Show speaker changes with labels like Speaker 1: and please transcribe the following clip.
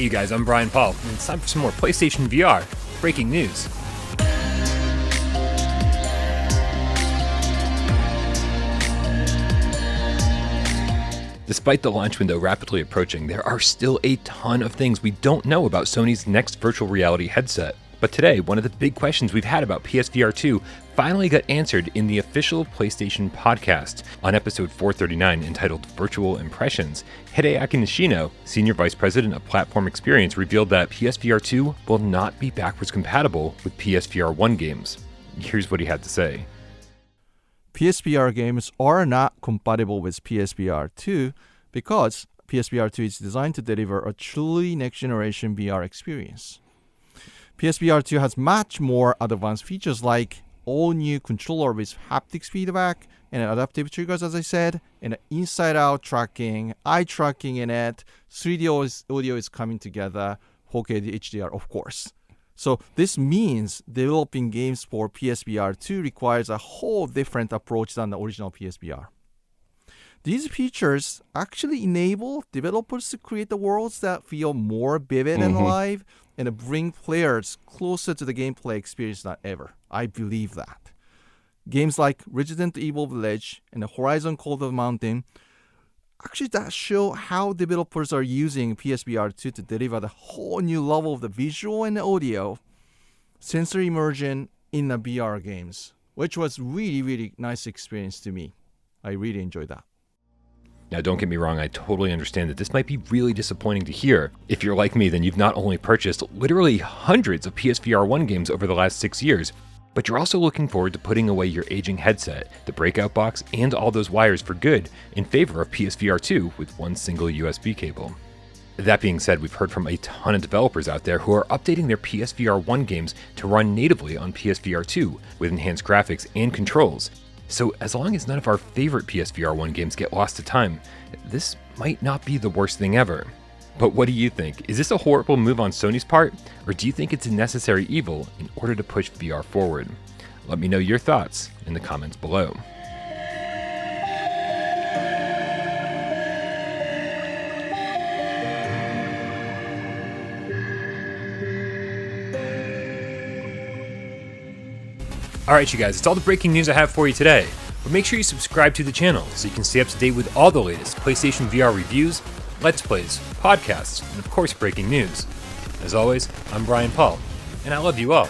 Speaker 1: Hey you guys, I'm Brian Paul, and it's time for some more PlayStation VR breaking news. Despite the launch window rapidly approaching, there are still a ton of things we don't know about Sony's next virtual reality headset. But today, one of the big questions we've had about PSVR2 finally got answered in the official PlayStation podcast. On episode 439, entitled Virtual Impressions, Hideaki Nishino, Senior Vice President of Platform Experience, revealed that PSVR2 will not be backwards compatible with PSVR1 games. Here's what he had to say.
Speaker 2: PSVR games are not compatible with PSVR2 because PSVR2 is designed to deliver a truly next-generation VR experience. PSVR2 has much more advanced features like all-new controller with haptics feedback and adaptive triggers, as I said, and inside-out tracking, eye tracking in it, 3D audio is coming together, 4K HDR, of course. So this means developing games for PSVR2 requires a whole different approach than the original PSVR. These features actually enable developers to create the worlds that feel more vivid and alive and bring players closer to the gameplay experience than ever. I believe that. Games like Resident Evil Village and Horizon Call of the Mountain actually that show how developers are using PSVR2 to deliver the whole new level of the visual and audio, sensory immersion in the VR games, which was really nice experience to me. I really enjoyed that.
Speaker 1: Now, don't get me wrong, I totally understand that this might be really disappointing to hear. If you're like me, then you've not only purchased literally hundreds of PSVR1 games over the last 6 years, but you're also looking forward to putting away your aging headset, the breakout box, and all those wires for good in favor of PSVR2 with one single USB cable. That being said, we've heard from a ton of developers out there who are updating their PSVR1 games to run natively on PSVR2 with enhanced graphics and controls. So as long as none of our favorite PSVR1 games get lost to time, this might not be the worst thing ever. But what do you think? Is this a horrible move on Sony's part, or do you think it's a necessary evil in order to push VR forward? Let me know your thoughts in the comments below. Alright you guys, it's all the breaking news I have for you today. But make sure you subscribe to the channel so you can stay up to date with all the latest PlayStation VR reviews, Let's Plays, podcasts, and of course breaking news. As always, I'm Brian Paul, and I love you all.